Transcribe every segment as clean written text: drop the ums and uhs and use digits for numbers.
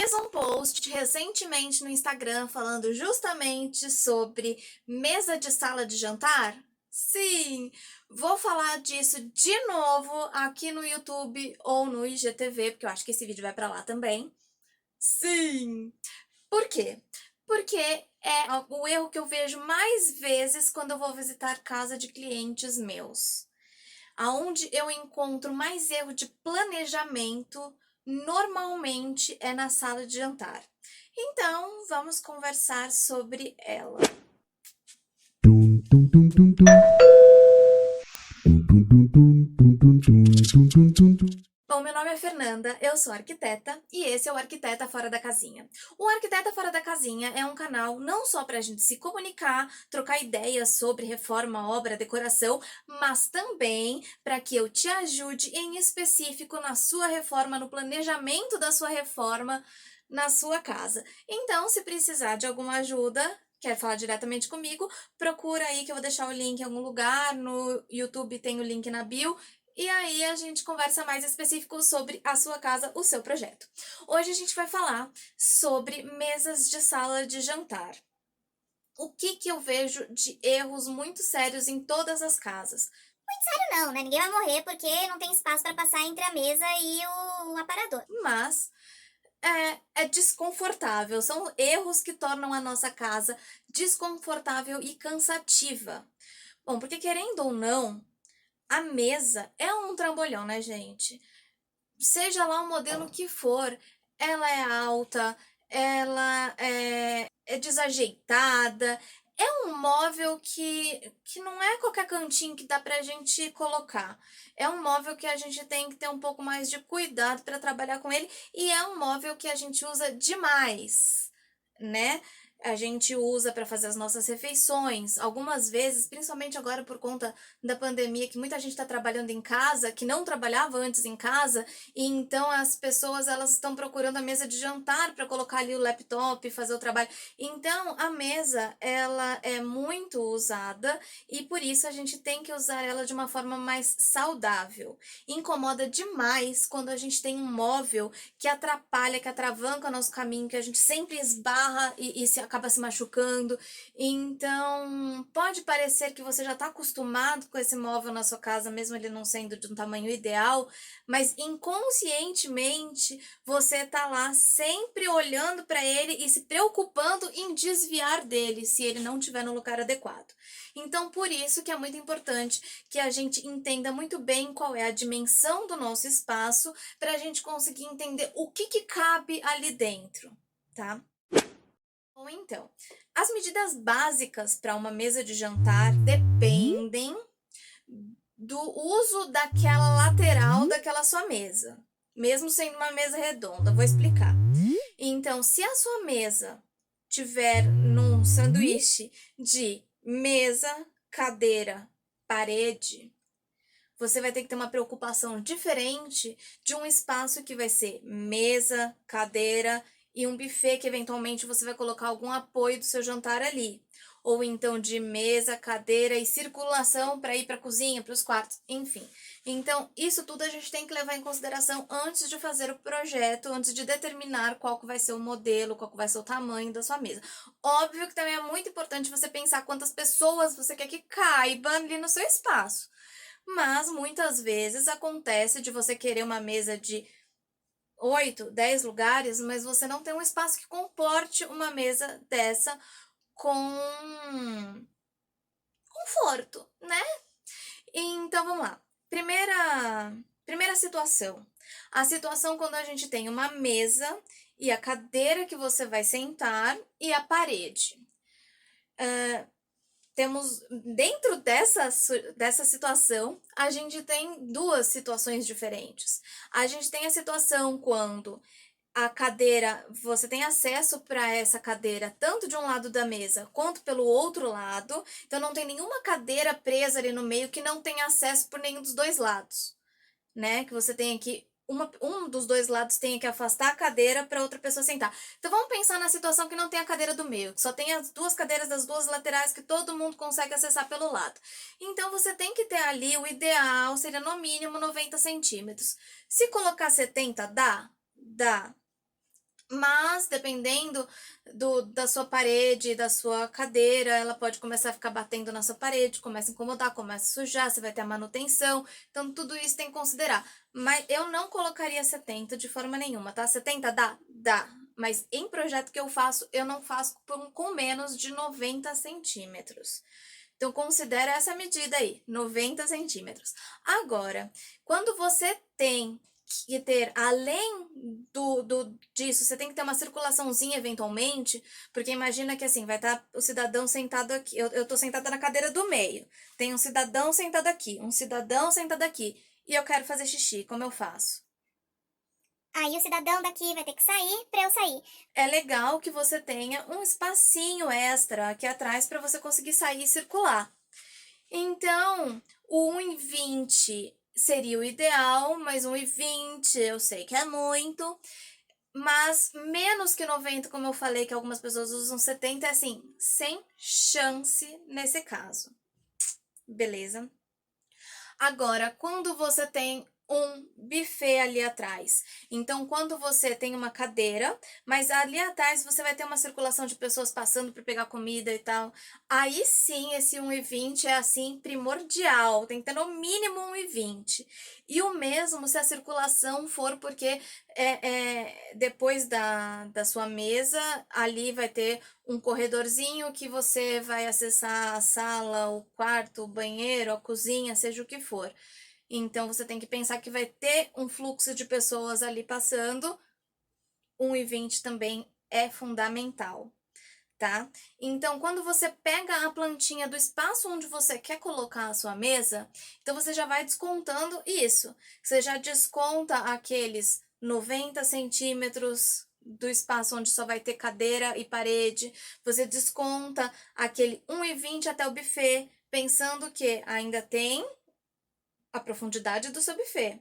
fiz um post recentemente no Instagram falando justamente sobre mesa de sala de jantar? Sim, vou falar disso de novo aqui no YouTube ou no IGTV, porque eu acho que esse vídeo vai pra lá também. Sim! Por quê? Porque é o erro que eu vejo mais vezes quando eu vou visitar casa de clientes meus. Aonde eu encontro mais erro de planejamento, normalmente é na sala de jantar. Então, vamos conversar sobre ela. Tum, tum, tum, tum, tum. Tum, tum, tum, tum, tum, tum, tum, tum, tum, tum. Bom, meu nome é Fernanda, eu sou arquiteta e esse é o Arquiteta Fora da Casinha. O Arquiteta Fora da Casinha é um canal não só para a gente se comunicar, trocar ideias sobre reforma, obra, decoração, mas também para que eu te ajude em específico na sua reforma, no planejamento da sua reforma na sua casa. Então, se precisar de alguma ajuda, quer falar diretamente comigo, procura aí que eu vou deixar o link em algum lugar, no YouTube tem o link na bio, e aí a gente conversa mais específico sobre a sua casa, o seu projeto. Hoje a gente vai falar sobre mesas de sala de jantar. O que eu vejo de erros muito sérios em todas as casas? Não, né? Ninguém vai morrer porque não tem espaço para passar entre a mesa e o aparador. Mas é desconfortável, são erros que tornam a nossa casa desconfortável e cansativa. Bom, porque querendo ou não, a mesa é um trambolhão, né, gente? Seja lá o modelo que for, ela é alta, ela é desajeitada, é um móvel que não é qualquer cantinho que dá pra gente colocar. É um móvel que a gente tem que ter um pouco mais de cuidado para trabalhar com ele e é um móvel que a gente usa demais, né? A gente usa para fazer as nossas refeições. Algumas vezes, principalmente agora por conta da pandemia, que muita gente está trabalhando em casa, que não trabalhava antes em casa, e então as pessoas elas estão procurando a mesa de jantar para colocar ali o laptop e fazer o trabalho. Então a mesa ela é muito usada e por isso a gente tem que usar ela de uma forma mais saudável. Incomoda demais quando a gente tem um móvel que atrapalha, que atravanca o nosso caminho, que a gente sempre esbarra e se acaba se machucando. Então, pode parecer que você já está acostumado com esse móvel na sua casa, mesmo ele não sendo de um tamanho ideal, mas inconscientemente você está lá sempre olhando para ele e se preocupando em desviar dele, se ele não estiver no lugar adequado. Então, por isso que é muito importante que a gente entenda muito bem qual é a dimensão do nosso espaço para a gente conseguir entender o que cabe ali dentro, tá? Ou então, as medidas básicas para uma mesa de jantar dependem do uso daquela lateral daquela sua mesa, mesmo sendo uma mesa redonda. Vou explicar. Então, se a sua mesa tiver num sanduíche de mesa, cadeira, parede, você vai ter que ter uma preocupação diferente de um espaço que vai ser mesa, cadeira e um buffet que eventualmente você vai colocar algum apoio do seu jantar ali. Ou então de mesa, cadeira e circulação para ir para a cozinha, para os quartos, enfim. Então, isso tudo a gente tem que levar em consideração antes de fazer o projeto, antes de determinar qual que vai ser o modelo, qual que vai ser o tamanho da sua mesa. Óbvio que também é muito importante você pensar quantas pessoas você quer que caiba ali no seu espaço. Mas muitas vezes acontece de você querer uma mesa de 8, 10 lugares, mas você não tem um espaço que comporte uma mesa dessa com conforto, né? Então vamos lá. Primeira situação. A situação quando a gente tem uma mesa e a cadeira que você vai sentar e a parede. Temos dentro dessa situação, a gente tem duas situações diferentes. A gente tem a situação quando a cadeira, você tem acesso para essa cadeira tanto de um lado da mesa quanto pelo outro lado, então não tem nenhuma cadeira presa ali no meio que não tenha acesso por nenhum dos dois lados, né? Que você tem aqui um dos dois lados tem que afastar a cadeira para outra pessoa sentar. Então vamos pensar na situação que não tem a cadeira do meio, que só tem as duas cadeiras das duas laterais que todo mundo consegue acessar pelo lado. Então você tem que ter ali, o ideal seria no mínimo 90 centímetros. Se colocar 70, dá? Dá. Mas dependendo da sua parede, da sua cadeira, ela pode começar a ficar batendo na sua parede, começa a incomodar, começa a sujar, você vai ter a manutenção. Então, tudo isso tem que considerar. Mas eu não colocaria 70 de forma nenhuma, tá? 70 dá? Dá. Mas em projeto que eu faço, eu não faço com menos de 90 centímetros. Então, considera essa medida aí, 90 centímetros. Agora, quando você tem que ter, além disso, você tem que ter uma circulaçãozinha eventualmente, porque imagina que assim, vai estar o cidadão sentado aqui, eu tô sentada na cadeira do meio, tem um cidadão sentado aqui, um cidadão sentado aqui, e eu quero fazer xixi, como eu faço? Aí o cidadão daqui vai ter que sair pra eu sair. É legal que você tenha um espacinho extra aqui atrás para você conseguir sair e circular. Então, o 1,20 seria o ideal, mas 1,20 eu sei que é muito, mas menos que 90, como eu falei, que algumas pessoas usam 70, é assim, sem chance nesse caso. Beleza? Agora, quando você tem um buffet ali atrás. Então, quando você tem uma cadeira, mas ali atrás você vai ter uma circulação de pessoas passando para pegar comida e tal. Aí sim, esse 1,20 é assim primordial, tem que ter no mínimo 1,20. E o mesmo se a circulação for porque depois da sua mesa, ali vai ter um corredorzinho que você vai acessar a sala, o quarto, o banheiro, a cozinha, seja o que for. Então, você tem que pensar que vai ter um fluxo de pessoas ali passando, 1,20 também é fundamental, tá? Então, quando você pega a plantinha do espaço onde você quer colocar a sua mesa, então você já vai descontando isso. Você já desconta aqueles 90 centímetros do espaço onde só vai ter cadeira e parede, você desconta aquele 1,20 até o buffet, pensando que ainda tem a profundidade do seu buffet.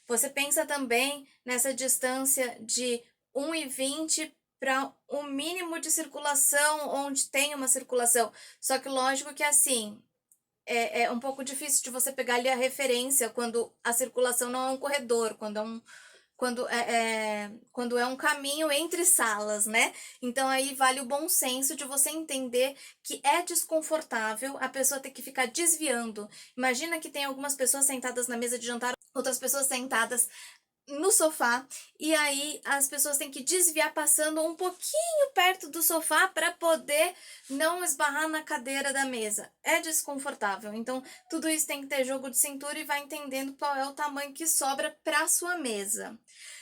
Você pensa também nessa distância de 1,20 para o mínimo de circulação onde tem uma circulação. Só que lógico que assim, é um pouco difícil de você pegar ali a referência quando a circulação não é um corredor, quando é um caminho entre salas, né? Então aí vale o bom senso de você entender que é desconfortável a pessoa ter que ficar desviando. Imagina que tem algumas pessoas sentadas na mesa de jantar, outras pessoas sentadas no sofá, e aí as pessoas têm que desviar passando um pouquinho perto do sofá para poder não esbarrar na cadeira da mesa. É desconfortável. Então, tudo isso tem que ter jogo de cintura e vai entendendo qual é o tamanho que sobra para sua mesa.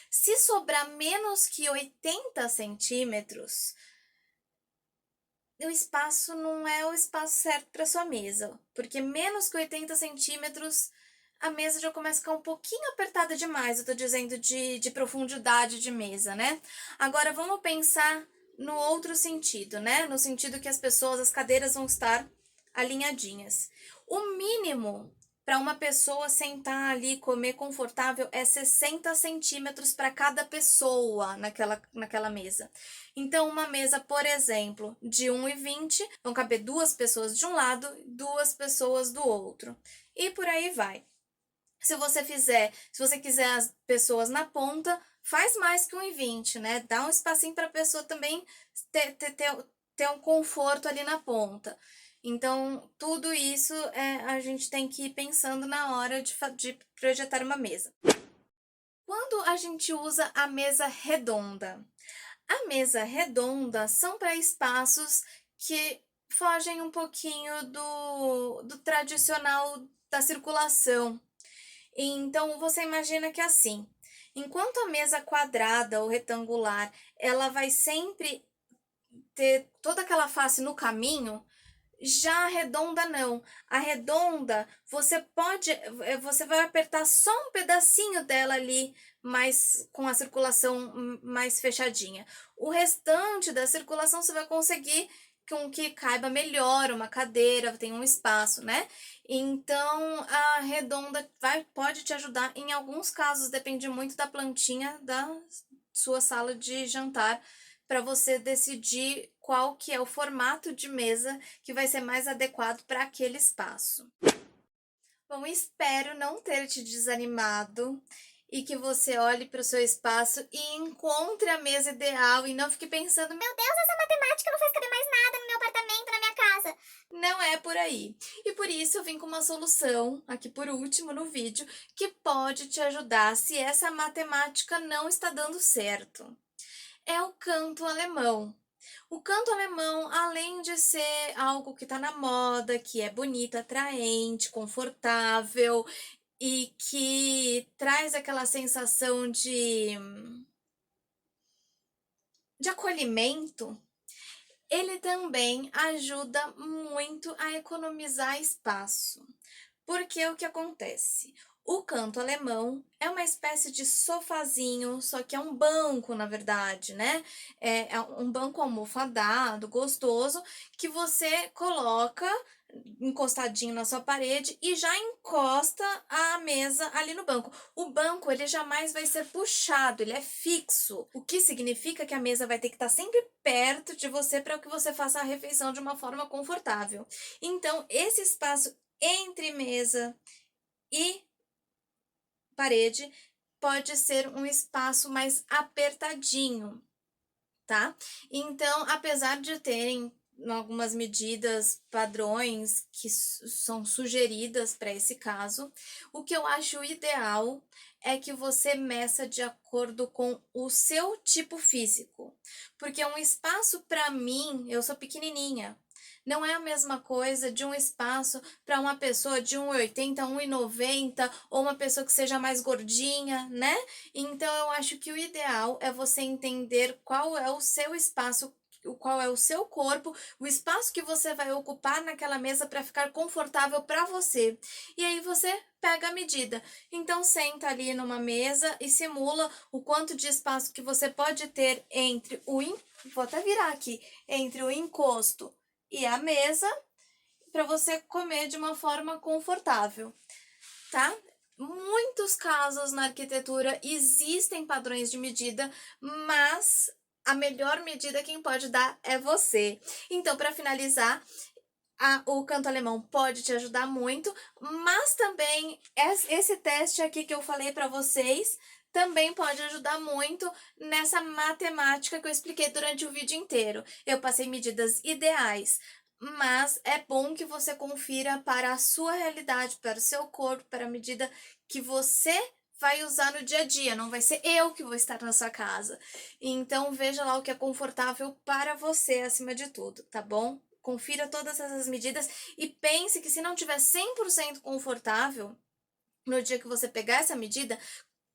Se sobrar menos que 80 centímetros, o espaço não é o espaço certo para sua mesa, porque menos que 80 centímetros a mesa já começa a ficar um pouquinho apertada demais, eu tô dizendo de profundidade de mesa, né? Agora vamos pensar no outro sentido, né? No sentido que as cadeiras vão estar alinhadinhas. O mínimo para uma pessoa sentar ali e comer confortável é 60 centímetros para cada pessoa naquela mesa. Então, uma mesa, por exemplo, de 1,20, vão caber 2 pessoas de um lado, 2 pessoas do outro. E por aí vai. Se você quiser as pessoas na ponta, faz mais que 1,20, né? Dá um espacinho para a pessoa também ter um conforto ali na ponta. Então, tudo isso a gente tem que ir pensando na hora de projetar uma mesa. Quando a gente usa a mesa redonda? A mesa redonda são para espaços que fogem um pouquinho do tradicional da circulação. Então, você imagina que assim, enquanto a mesa quadrada ou retangular, ela vai sempre ter toda aquela face no caminho, já a redonda não. A redonda, você vai apertar só um pedacinho dela ali, mas com a circulação mais fechadinha. O restante da circulação você vai conseguir com que caiba melhor uma cadeira, tem um espaço, né? Então, a redonda pode te ajudar em alguns casos, depende muito da plantinha da sua sala de jantar, para você decidir qual que é o formato de mesa que vai ser mais adequado para aquele espaço. Bom, espero não ter te desanimado e que você olhe para o seu espaço e encontre a mesa ideal e não fique pensando, Meu Deus, essa matemática não faz caber mais nada no meu apartamento, na minha casa. não é por aí. E por isso eu vim com uma solução, aqui por último no vídeo, que pode te ajudar se essa matemática não está dando certo. É o canto alemão. O canto alemão, além de ser algo que está na moda, que é bonito, atraente, confortável e que traz aquela sensação de acolhimento, ele também ajuda muito a economizar espaço. Porque o que acontece? O canto alemão é uma espécie de sofazinho, só que é um banco, na verdade, né? É um banco almofadado, gostoso, que você coloca encostadinho na sua parede e já encosta a mesa ali no banco. O banco, ele jamais vai ser puxado, ele é fixo, o que significa que a mesa vai ter que estar sempre perto de você para que você faça a refeição de uma forma confortável. Então, esse espaço entre mesa e parede pode ser um espaço mais apertadinho, tá? Então, apesar de terem algumas medidas padrões que são sugeridas para esse caso, o que eu acho ideal é que você meça de acordo com o seu tipo físico, porque um espaço para mim, eu sou pequenininha, não é a mesma coisa de um espaço para uma pessoa de 1,80, 1,90 ou uma pessoa que seja mais gordinha, né? Então eu acho que o ideal é você entender qual é o seu espaço, qual é o seu corpo, o espaço que você vai ocupar naquela mesa para ficar confortável para você. E aí você pega a medida. Então senta ali numa mesa e simula o quanto de espaço que você pode ter entre vou até virar aqui, entre o encosto e a mesa, para você comer de uma forma confortável, tá? Muitos casos na arquitetura existem padrões de medida, mas a melhor medida quem pode dar é você. Então, para finalizar, o canto alemão pode te ajudar muito, mas também esse teste aqui que eu falei para vocês também pode ajudar muito nessa matemática que eu expliquei durante o vídeo inteiro. Eu passei medidas ideais, mas é bom que você confira para a sua realidade, para o seu corpo, para a medida que você vai usar no dia a dia, não vai ser eu que vou estar na sua casa. Então veja lá o que é confortável para você acima de tudo, tá bom? Confira todas essas medidas e pense que se não tiver 100% confortável, no dia que você pegar essa medida,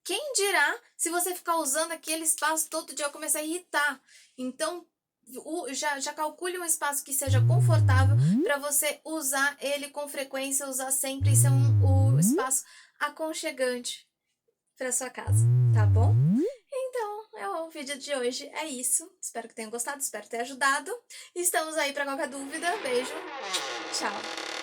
quem dirá se você ficar usando aquele espaço todo dia começar a irritar? Então, já calcule um espaço que seja confortável para você usar ele com frequência, usar sempre e ser um espaço aconchegante para sua casa, tá bom? Então, o vídeo de hoje é isso. Espero que tenham gostado, espero ter ajudado. Estamos aí para qualquer dúvida. Beijo, tchau!